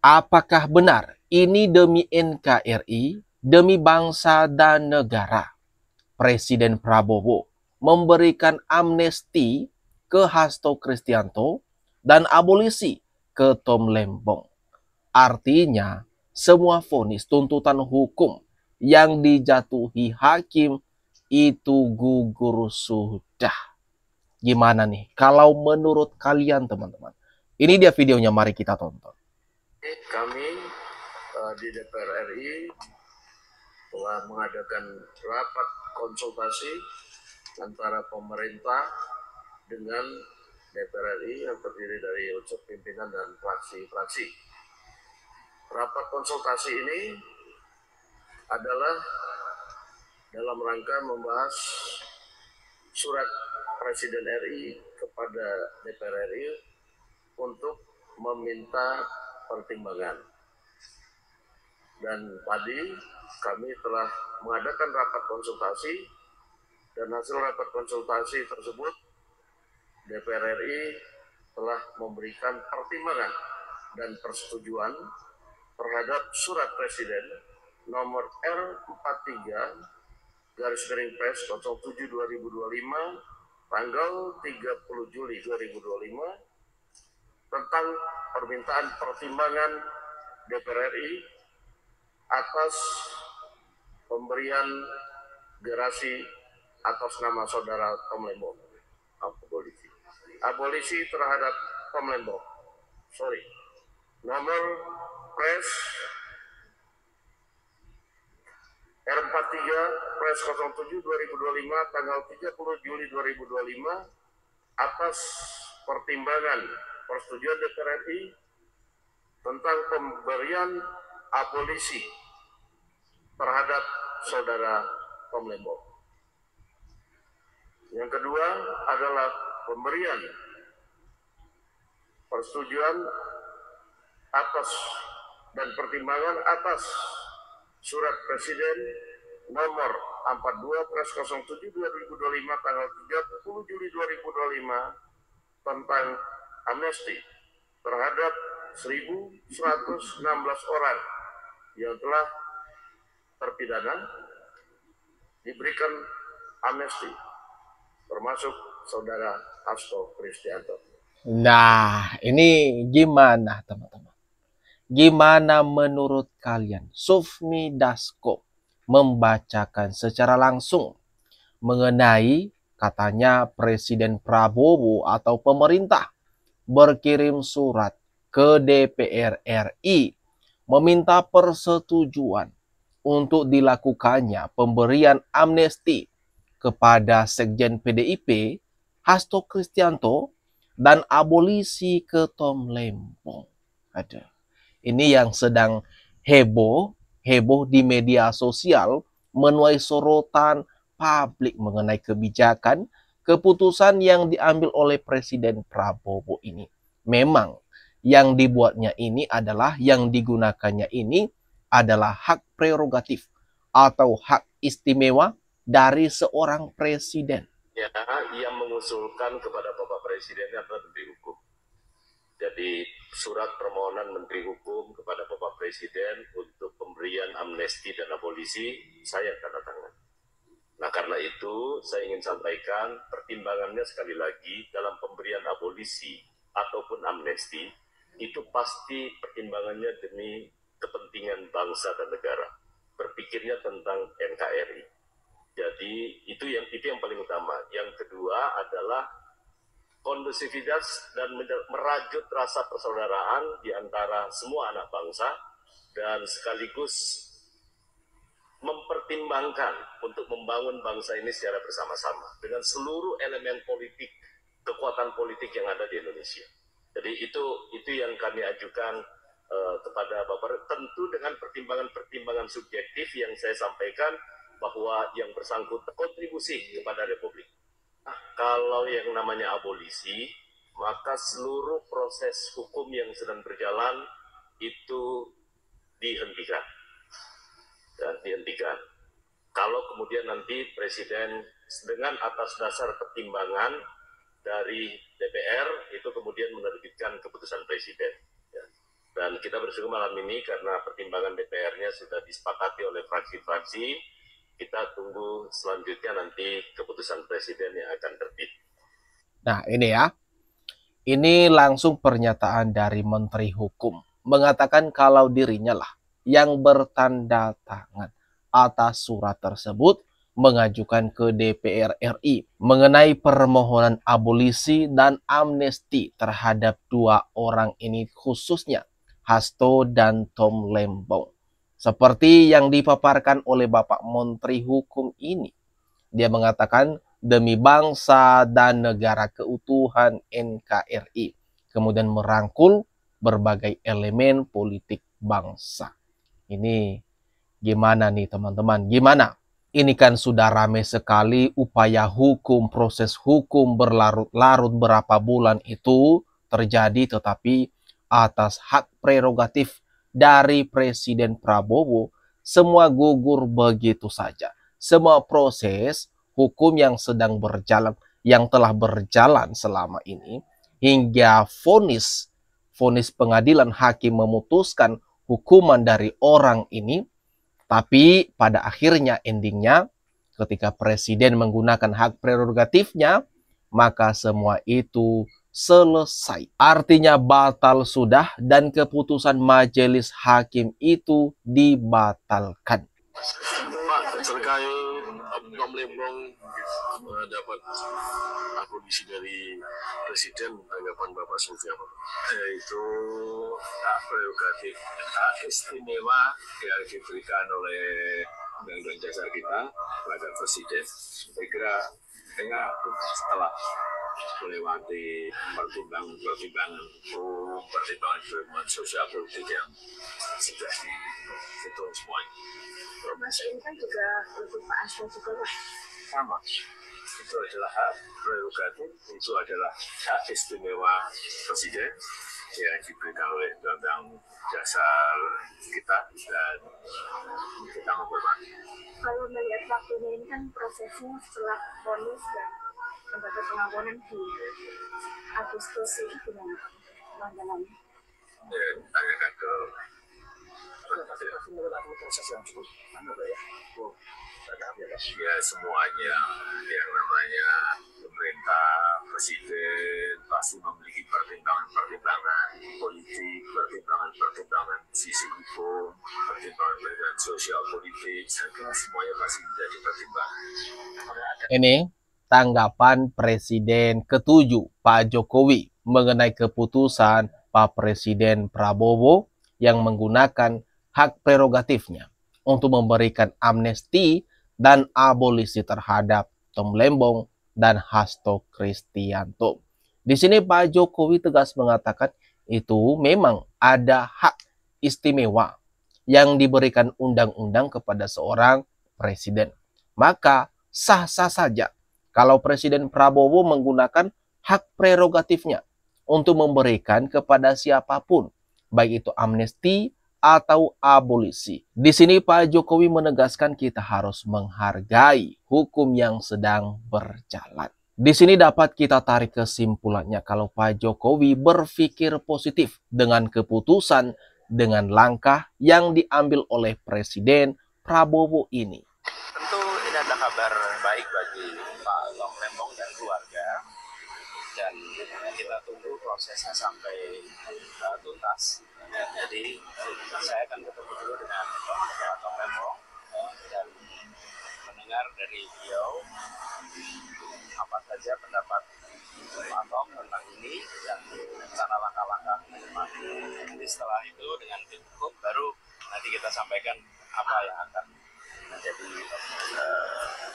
Apakah benar ini demi NKRI, demi bangsa dan negara? Presiden Prabowo memberikan amnesti ke Hasto Kristianto dan abolisi ke Tom Lembong. Artinya, semua vonis tuntutan hukum yang dijatuhi hakim itu gugur sudah. Gimana nih kalau menurut kalian, teman-teman? Ini dia videonya, mari kita tonton. Kami di DPR RI telah mengadakan rapat konsultasi antara pemerintah dengan DPR RI yang terdiri dari unsur pimpinan dan fraksi-fraksi. Rapat konsultasi ini adalah dalam rangka membahas surat Presiden RI kepada DPR RI untuk meminta pertimbangan. Dan tadi kami telah mengadakan rapat konsultasi, dan hasil rapat konsultasi tersebut DPR RI telah memberikan pertimbangan dan persetujuan terhadap surat Presiden nomor R43 garis miring Pres 07 2025 tanggal 30 Juli 2025 tentang permintaan pertimbangan DPR RI atas pemberian gerasi atas nama saudara Tom Lembong. Abolisi terhadap Tom Lembong. Nomor Pres R43 Pres 07 2025 tanggal 30 Juli 2025 atas pertimbangan persetujuan DPR RI tentang pemberian abolisi terhadap saudara Tom Lembong. Yang kedua adalah pemberian persetujuan atas dan pertimbangan atas surat Presiden nomor 42 Pres 07 2025 tanggal 30 Juli 2025 tentang amnesti terhadap 1.116 orang yang telah terpidana diberikan amnesti, termasuk saudara Hasto Kristianto. Nah, ini gimana, teman-teman? Gimana menurut kalian? Sufmi Dasko membacakan secara langsung mengenai katanya Presiden Prabowo atau pemerintah berkirim surat ke DPR RI meminta persetujuan untuk dilakukannya pemberian amnesti kepada Sekjen PDIP Hasto Kristianto dan abolisi ke Tom Lembong. Ada. Ini yang sedang heboh di media sosial, menuai sorotan publik mengenai kebijakan, keputusan yang diambil oleh Presiden Prabowo ini. Memang yang dibuatnya ini adalah, yang digunakannya ini adalah hak prerogatif atau hak istimewa dari seorang presiden. Ya, yang mengusulkan kepada Bapak Presiden adalah Menteri Hukum. Jadi surat permohonan Menteri Hukum kepada Bapak Presiden untuk pemberian amnesti dan abolisi saya tanda tangan. Nah, karena itu saya ingin sampaikan pertimbangannya sekali lagi dalam pemberian abolisi ataupun amnesti itu pasti pertimbangannya demi kepentingan bangsa dan negara. Berpikirnya tentang NKRI. Jadi itu yang paling utama. Yang kedua adalah kondusivitas dan merajut rasa persaudaraan di antara semua anak bangsa dan sekaligus mempertimbangkan untuk membangun bangsa ini secara bersama-sama dengan seluruh elemen politik, kekuatan politik yang ada di Indonesia. Jadi itu yang kami ajukan kepada Bapak, tentu dengan pertimbangan-pertimbangan subjektif yang saya sampaikan bahwa yang bersangkutan kontribusi kepada Republik. Kalau yang namanya abolisi, maka seluruh proses hukum yang sedang berjalan itu dihentikan. Kalau kemudian nanti Presiden dengan atas dasar pertimbangan dari DPR itu kemudian menerbitkan keputusan Presiden. Dan kita bersyukur malam ini karena pertimbangan DPR-nya sudah disepakati oleh fraksi-fraksi. Kita tunggu selanjutnya nanti keputusan Presiden yang akan terbit. Nah ini ya, ini langsung pernyataan dari Menteri Hukum. Mengatakan kalau dirinya lah yang bertanda tangan atas surat tersebut mengajukan ke DPR RI mengenai permohonan abolisi dan amnesti terhadap dua orang ini khususnya Hasto dan Tom Lembong. Seperti yang dipaparkan oleh Bapak Menteri Hukum ini, dia mengatakan demi bangsa dan negara keutuhan NKRI, kemudian merangkul berbagai elemen politik bangsa. Ini gimana nih teman-teman? Gimana? Ini kan sudah ramai sekali upaya hukum, proses hukum berlarut-larut berapa bulan itu terjadi, tetapi atas hak prerogatif dari Presiden Prabowo, semua gugur begitu saja. Semua proses hukum yang sedang berjalan, yang telah berjalan selama ini, hingga vonis pengadilan hakim memutuskan hukuman dari orang ini, tapi pada akhirnya endingnya ketika presiden menggunakan hak prerogatifnya, maka semua itu selesai. Artinya batal sudah dan keputusan majelis hakim itu dibatalkan. Pak, terkait Tom Lembong dapat abolisi dari Presiden, tanggapan Bapak seperti apa? Itu hak prerogatif, hak istimewa yang diberikan oleh Undang-Undang Dasar kita kepada Presiden. Saya kira setelah melewati pertimbangan hukum, pertimbangan sosial politik yang sudah dihitung semuanya. Mas ini kan juga untuk Pak Hasto juga Pak. Sama. Itu adalah hak prerogatif, itu adalah hak istimewa Presiden yang diberikan oleh Undang-Undang Dasar kita dan kita menghormati. Kalau melihat waktunya ini kan prosesnya setelah vonis dan lembaga pengawalan di Agustus ini gimana jalannya? Ya, tanyakan ke Proses yang cukup ya semuanya yang namanya pemerintah, presiden pasti memiliki pertimbangan politik, pertimbangan sisi hukum, pertimbangan sosial politik. Saya kira semuanya pasti menjadi pertimbangan. Ini tanggapan Presiden ke-7 Pak Jokowi mengenai keputusan Pak Presiden Prabowo yang menggunakan hak prerogatifnya untuk memberikan amnesti dan abolisi terhadap Tom Lembong dan Hasto Kristianto. Di sini Pak Jokowi tegas mengatakan itu memang ada hak istimewa yang diberikan undang-undang kepada seorang presiden. Maka sah-sah saja kalau Presiden Prabowo menggunakan hak prerogatifnya untuk memberikan kepada siapapun, baik itu amnesti atau abolisi. Di sini Pak Jokowi menegaskan kita harus menghargai hukum yang sedang berjalan. Di sini dapat kita tarik kesimpulannya kalau Pak Jokowi berpikir positif dengan keputusan, dengan langkah yang diambil oleh Presiden Prabowo ini. Tentu ini adalah kabar baik bagi Pak Tom Lembong dan keluarga, dan kita tunggu prosesnya sampai tuntas. Jadi saya akan ketemu dulu dengan Pak Tom Lembong dan mendengar dari beliau apa saja pendapat Pak Tom tentang ini dan rencana langkah-langkah ke depan. Nanti setelah itu dengan tim hukum baru nanti kita sampaikan apa yang akan menjadi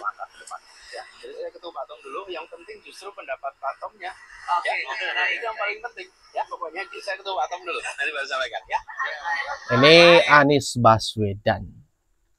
langkah ke depan. Ya, jadi saya ketemu Pak Tom dulu. Yang penting justru pendapat Pak Tomnya. Oke. Ya, nah itu yang paling penting. Ya, pokoknya saya ketemu Pak Tom dulu. Nanti baru sampaikan. Ya. Ini Anies Baswedan,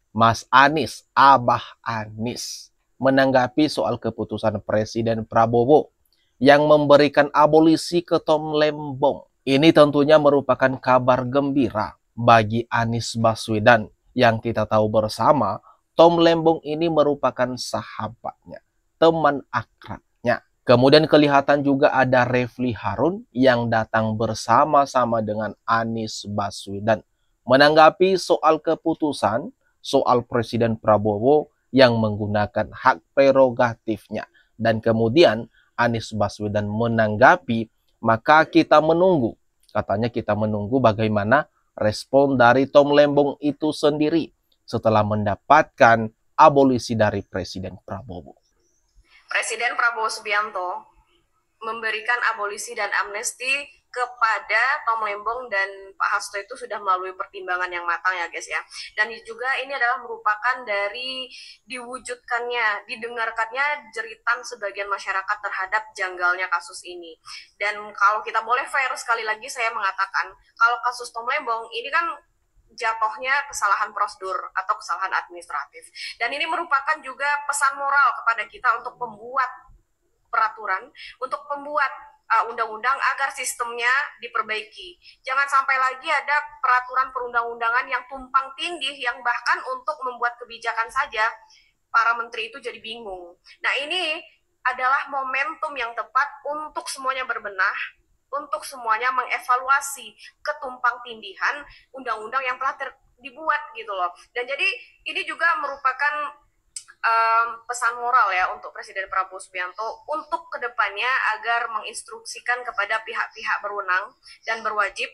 Mas Anies, Abah Anies, menanggapi soal keputusan Presiden Prabowo yang memberikan abolisi ke Tom Lembong. Ini tentunya merupakan kabar gembira bagi Anies Baswedan yang kita tahu bersama Tom Lembong ini merupakan sahabatnya, teman akrabnya. Kemudian kelihatan juga ada Refli Harun yang datang bersama-sama dengan Anies Baswedan menanggapi soal keputusan soal Presiden Prabowo yang menggunakan hak prerogatifnya. Dan kemudian Anies Baswedan menanggapi, maka kita menunggu. Katanya kita menunggu bagaimana respon dari Tom Lembong itu sendiri setelah mendapatkan abolisi dari Presiden Prabowo. Presiden Prabowo Subianto memberikan abolisi dan amnesti kepada Tom Lembong dan Pak Hasto itu sudah melalui pertimbangan yang matang ya guys ya. Dan juga ini adalah merupakan dari diwujudkannya, didengarkannya jeritan sebagian masyarakat terhadap janggalnya kasus ini. Dan kalau kita boleh fair, sekali lagi saya mengatakan, kalau kasus Tom Lembong ini kan jatuhnya kesalahan prosedur atau kesalahan administratif. Dan ini merupakan juga pesan moral kepada kita untuk membuat peraturan, untuk membuat undang-undang agar sistemnya diperbaiki. Jangan sampai lagi ada peraturan perundang-undangan yang tumpang tindih, yang bahkan untuk membuat kebijakan saja para menteri itu jadi bingung. Nah, ini adalah momentum yang tepat untuk semuanya berbenah, untuk semuanya mengevaluasi ketumpang tindihan undang-undang yang telah dibuat gitu loh. Dan jadi ini juga merupakan pesan moral ya untuk Presiden Prabowo Subianto untuk kedepannya agar menginstruksikan kepada pihak-pihak berwenang dan berwajib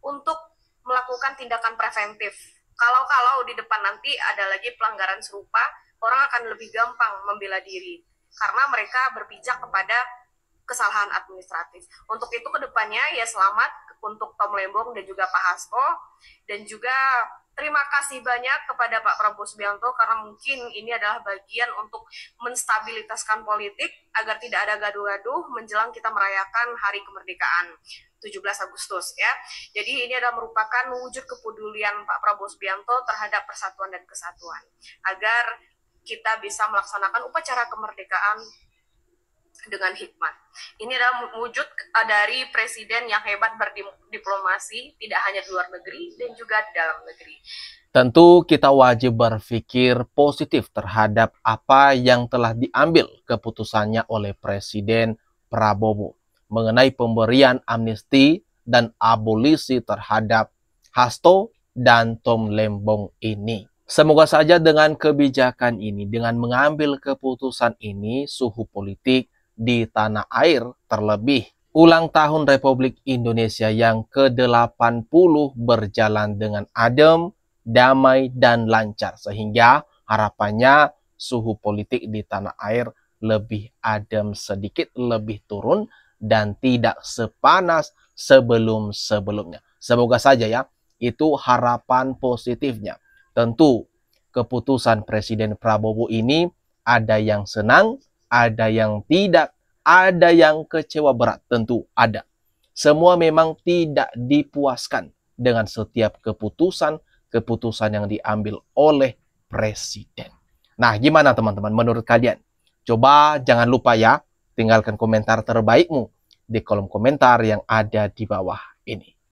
untuk melakukan tindakan preventif. Kalau di depan nanti ada lagi pelanggaran serupa, orang akan lebih gampang membela diri karena mereka berpijak kepada kesalahan administratif. Untuk itu kedepannya ya selamat untuk Tom Lembong dan juga Pak Hasto, dan juga terima kasih banyak kepada Pak Prabowo Subianto karena mungkin ini adalah bagian untuk menstabilitaskan politik agar tidak ada gaduh-gaduh menjelang kita merayakan Hari Kemerdekaan 17 Agustus ya. Jadi ini adalah merupakan wujud kepedulian Pak Prabowo Subianto terhadap persatuan dan kesatuan agar kita bisa melaksanakan upacara kemerdekaan dengan hikmat. Ini adalah wujud dari presiden yang hebat berdiplomasi, tidak hanya di luar negeri dan juga di dalam negeri. Tentu kita wajib berpikir positif terhadap apa yang telah diambil keputusannya oleh Presiden Prabowo mengenai pemberian amnesti dan abolisi terhadap Hasto dan Tom Lembong ini. Semoga saja dengan kebijakan ini, dengan mengambil keputusan ini, suhu politik di tanah air, terlebih ulang tahun Republik Indonesia yang ke-80 berjalan dengan adem, damai, dan lancar. Sehingga harapannya suhu politik di tanah air lebih adem sedikit, lebih turun, dan tidak sepanas sebelum-sebelumnya. Semoga saja ya, itu harapan positifnya. Tentu keputusan Presiden Prabowo ini ada yang senang, ada yang tidak, ada yang kecewa berat, tentu ada. Semua memang tidak dipuaskan dengan setiap keputusan yang diambil oleh Presiden. Nah, gimana teman-teman menurut kalian? Coba jangan lupa ya, tinggalkan komentar terbaikmu di kolom komentar yang ada di bawah ini.